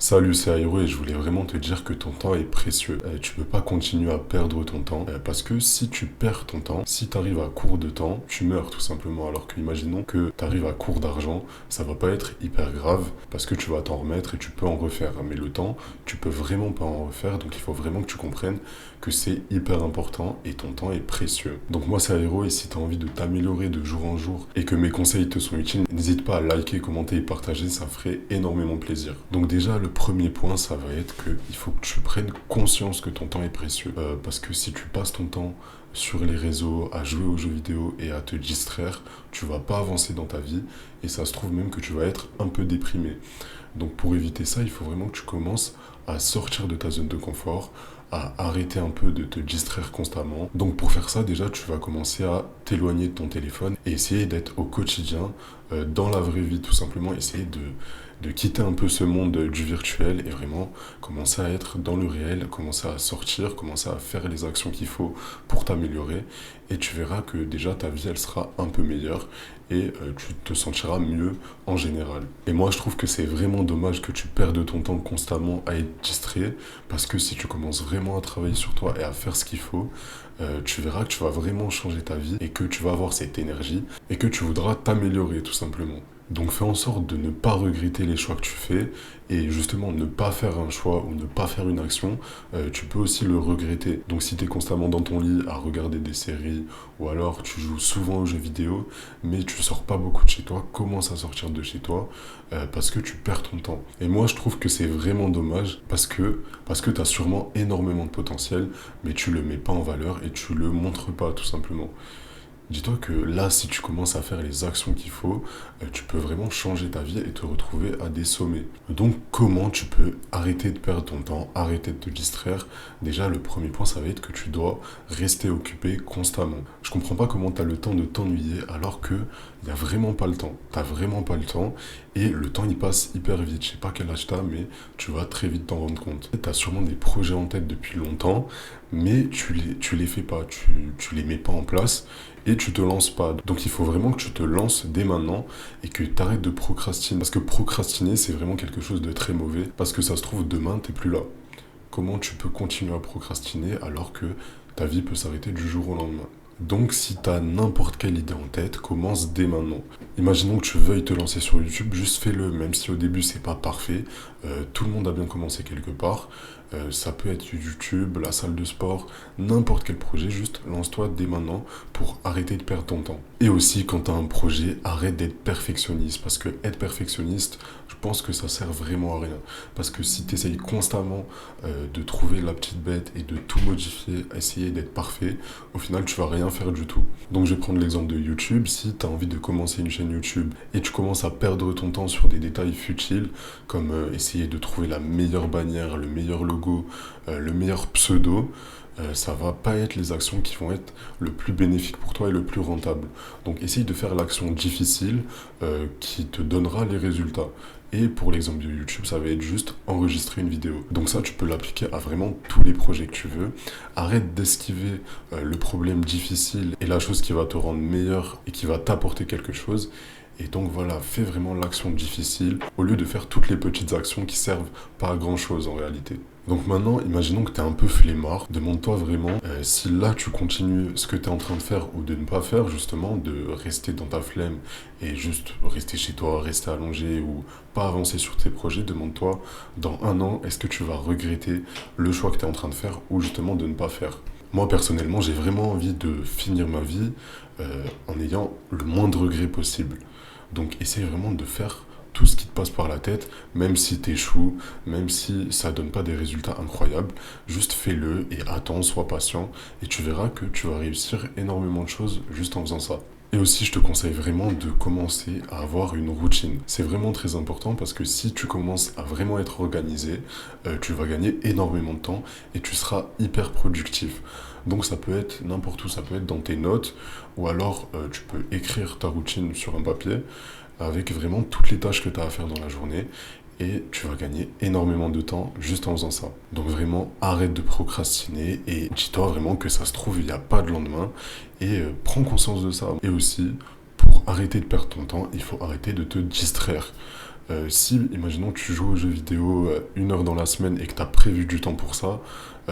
Salut, c'est Airo et je voulais vraiment te dire que ton temps est précieux. Tu peux pas continuer à perdre ton temps parce que si tu perds ton temps, si tu arrives à court de temps, tu meurs tout simplement. Alors que imaginons que tu arrives à court d'argent, ça va pas être hyper grave parce que tu vas t'en remettre et tu peux en refaire. Mais le temps, tu peux vraiment pas en refaire, donc il faut vraiment que tu comprennes que c'est hyper important et ton temps est précieux. Donc moi c'est Airo et si tu as envie de t'améliorer de jour en jour et que mes conseils te sont utiles, n'hésite pas à liker, commenter et partager, ça ferait énormément plaisir. Donc déjà le premier point ça va être que il faut que tu prennes conscience que ton temps est précieux. Parce que si tu passes ton temps sur les réseaux, à jouer aux jeux vidéo et à te distraire, tu vas pas avancer dans ta vie et ça se trouve même que tu vas être un peu déprimé. Donc pour éviter ça, il faut vraiment que tu commences à sortir de ta zone de confort, à arrêter un peu de te distraire constamment. Donc pour faire ça, déjà, tu vas commencer à t'éloigner de ton téléphone et essayer d'être au quotidien, dans la vraie vie, tout simplement, essayer de quitter un peu ce monde du virtuel et vraiment commencer à être dans le réel, commencer à sortir, commencer à faire les actions qu'il faut pour t'améliorer et tu verras que déjà ta vie elle sera un peu meilleure et tu te sentiras mieux en général. Et moi je trouve que c'est vraiment dommage que tu perdes ton temps constamment à être distrait parce que si tu commences vraiment à travailler sur toi et à faire ce qu'il faut, tu verras que tu vas vraiment changer ta vie et que tu vas avoir cette énergie et que tu voudras t'améliorer tout simplement. Donc fais en sorte de ne pas regretter les choix que tu fais et justement ne pas faire un choix ou ne pas faire une action, tu peux aussi le regretter. Donc si tu es constamment dans ton lit à regarder des séries ou alors tu joues souvent aux jeux vidéo mais tu sors pas beaucoup de chez toi, commence à sortir de chez toi parce que tu perds ton temps. Et moi je trouve que c'est vraiment dommage parce que tu as sûrement énormément de potentiel mais tu le mets pas en valeur et tu le montres pas tout simplement. Dis-toi que là, si tu commences à faire les actions qu'il faut, tu peux vraiment changer ta vie et te retrouver à des sommets. Donc, comment tu peux arrêter de perdre ton temps, arrêter de te distraire? Déjà, le premier point, ça va être que tu dois rester occupé constamment. Je comprends pas comment tu as le temps de t'ennuyer alors que il n'y a vraiment pas le temps. T'as vraiment pas le temps et le temps il passe hyper vite. Je sais pas quel âge t'as, mais tu vas très vite t'en rendre compte. Tu as sûrement des projets en tête depuis longtemps, mais tu les fais pas, tu les mets pas en place et tu te lances pas. Donc il faut vraiment que tu te lances dès maintenant et que tu arrêtes de procrastiner. Parce que procrastiner, c'est vraiment quelque chose de très mauvais. Parce que ça se trouve, demain, t'es plus là. Comment tu peux continuer à procrastiner alors que ta vie peut s'arrêter du jour au lendemain? Donc si tu as n'importe quelle idée en tête, commence dès maintenant. Imaginons que tu veuilles te lancer sur YouTube, juste fais-le, même si au début c'est pas parfait. Tout le monde a bien commencé quelque part. Ça peut être YouTube, la salle de sport, n'importe quel projet, juste lance-toi dès maintenant pour arrêter de perdre ton temps. Et aussi quand tu as un projet, arrête d'être perfectionniste parce que être perfectionniste, je pense que ça sert vraiment à rien. Parce que si tu essayes constamment de trouver la petite bête et de tout modifier, essayer d'être parfait, au final tu vas rien faire du tout. Donc je vais prendre l'exemple de YouTube. Si tu as envie de commencer une chaîne YouTube et tu commences à perdre ton temps sur des détails futiles, comme essayer de trouver la meilleure bannière, le meilleur logo, le meilleur pseudo, ça va pas être les actions qui vont être le plus bénéfique pour toi et le plus rentable. Donc essaye de faire l'action difficile qui te donnera les résultats. Et pour l'exemple de YouTube, ça va être juste enregistrer une vidéo. Donc ça, tu peux l'appliquer à vraiment tous les projets que tu veux. Arrête d'esquiver le problème difficile et la chose qui va te rendre meilleur et qui va t'apporter quelque chose. Et donc voilà, fais vraiment l'action difficile au lieu de faire toutes les petites actions qui servent pas à grand chose en réalité. Donc maintenant, imaginons que tu es un peu flemmard. Demande-toi vraiment si là tu continues ce que tu es en train de faire ou de ne pas faire, justement, de rester dans ta flemme et juste rester chez toi, rester allongé ou pas avancer sur tes projets. Demande-toi dans un an, est-ce que tu vas regretter le choix que tu es en train de faire ou justement de ne pas faire. Moi personnellement, j'ai vraiment envie de finir ma vie en ayant le moins de regrets possible. Donc essaye vraiment de faire tout ce qui te passe par la tête, même si t'échoues, même si ça donne pas des résultats incroyables, juste fais-le et attends, sois patient et tu verras que tu vas réussir énormément de choses juste en faisant ça. Et aussi, je te conseille vraiment de commencer à avoir une routine. C'est vraiment très important parce que si tu commences à vraiment être organisé, tu vas gagner énormément de temps et tu seras hyper productif. Donc ça peut être n'importe où, ça peut être dans tes notes ou alors tu peux écrire ta routine sur un papier avec vraiment toutes les tâches que tu as à faire dans la journée et tu vas gagner énormément de temps juste en faisant ça. Donc vraiment, arrête de procrastiner et dis-toi vraiment que ça se trouve, il n'y a pas de lendemain et prends conscience de ça. Et aussi, pour arrêter de perdre ton temps, il faut arrêter de te distraire. Si, imaginons, tu joues aux jeux vidéo 1 heure dans la semaine et que tu as prévu du temps pour ça,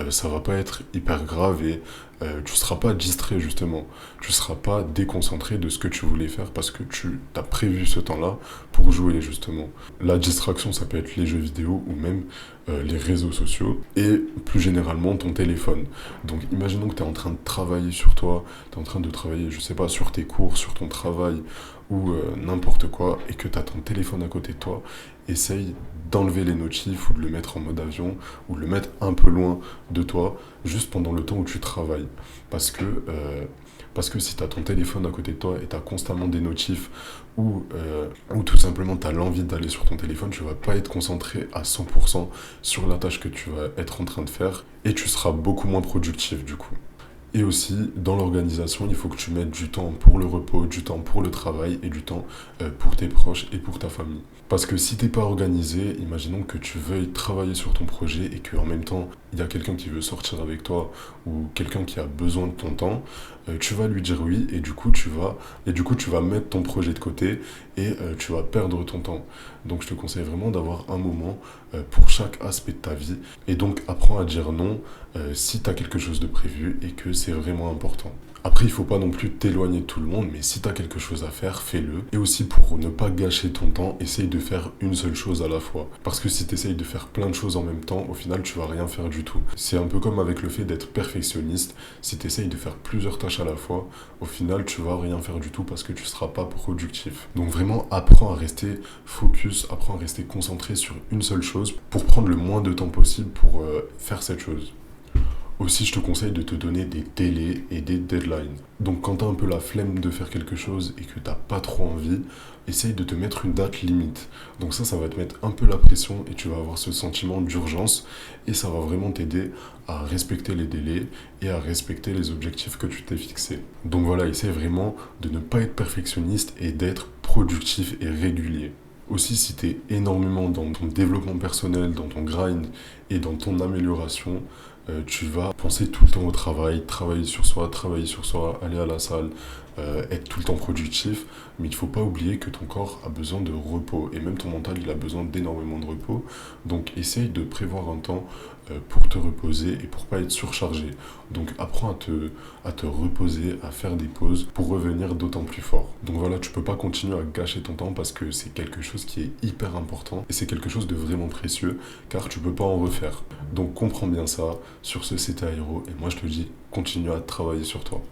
ça va pas être hyper grave et tu seras pas distrait justement. Tu seras pas déconcentré de ce que tu voulais faire parce que tu as prévu ce temps-là pour jouer justement. La distraction, ça peut être les jeux vidéo ou même les réseaux sociaux et plus généralement ton téléphone. Donc imaginons que tu es en train de travailler sur toi, tu es en train de travailler, je sais pas, sur tes cours, sur ton travail ou n'importe quoi et que tu as ton téléphone à côté de toi, essaye d'enlever les notifs ou de le mettre en mode avion ou de le mettre un peu loin de toi juste pendant le temps où tu travailles. Parce que, parce que si tu as ton téléphone à côté de toi et tu as constamment des notifs ou tout simplement tu as l'envie d'aller sur ton téléphone, tu vas pas être concentré à 100% sur la tâche que tu vas être en train de faire et tu seras beaucoup moins productif du coup. Et aussi, dans l'organisation, il faut que tu mettes du temps pour le repos, du temps pour le travail et du temps pour tes proches et pour ta famille. Parce que si t'es pas organisé, imaginons que tu veuilles travailler sur ton projet et qu'en même temps, il y a quelqu'un qui veut sortir avec toi ou quelqu'un qui a besoin de ton temps, tu vas lui dire oui et du coup tu vas mettre ton projet de côté et tu vas perdre ton temps. Donc je te conseille vraiment d'avoir un moment pour chaque aspect de ta vie et donc apprends à dire non si tu as quelque chose de prévu et que c'est vraiment important. Après, il faut pas non plus t'éloigner de tout le monde, mais si tu as quelque chose à faire, fais-le. Et aussi pour ne pas gâcher ton temps, essaye de faire une seule chose à la fois. Parce que si tu essayes de faire plein de choses en même temps, au final, tu vas rien faire du tout. C'est un peu comme avec le fait d'être perfectionniste. Si tu essayes de faire plusieurs tâches à la fois, au final, tu vas rien faire du tout parce que tu seras pas productif. Donc vraiment, apprends à rester focus, apprends à rester concentré sur une seule chose pour prendre le moins de temps possible pour faire cette chose. Aussi, je te conseille de te donner des délais et des deadlines. Donc, quand tu as un peu la flemme de faire quelque chose et que tu n'as pas trop envie, essaye de te mettre une date limite. Donc ça va te mettre un peu la pression et tu vas avoir ce sentiment d'urgence et ça va vraiment t'aider à respecter les délais et à respecter les objectifs que tu t'es fixés. Donc voilà, essaye vraiment de ne pas être perfectionniste et d'être productif et régulier. Aussi, si tu es énormément dans ton développement personnel, dans ton grind et dans ton amélioration, tu vas penser tout le temps au travail, travailler sur soi, aller à la salle, être tout le temps productif. Mais il ne faut pas oublier que ton corps a besoin de repos et même ton mental, il a besoin d'énormément de repos. Donc, essaye de prévoir un temps pour te reposer et pour pas être surchargé. Donc, apprends à te reposer, à faire des pauses pour revenir d'autant plus fort. Donc voilà, tu peux pas continuer à gâcher ton temps parce que c'est quelque chose qui est hyper important et c'est quelque chose de vraiment précieux car tu peux pas en refaire. Donc comprends bien ça. Sur ce, c'était Aéro et moi je te dis, continue à travailler sur toi.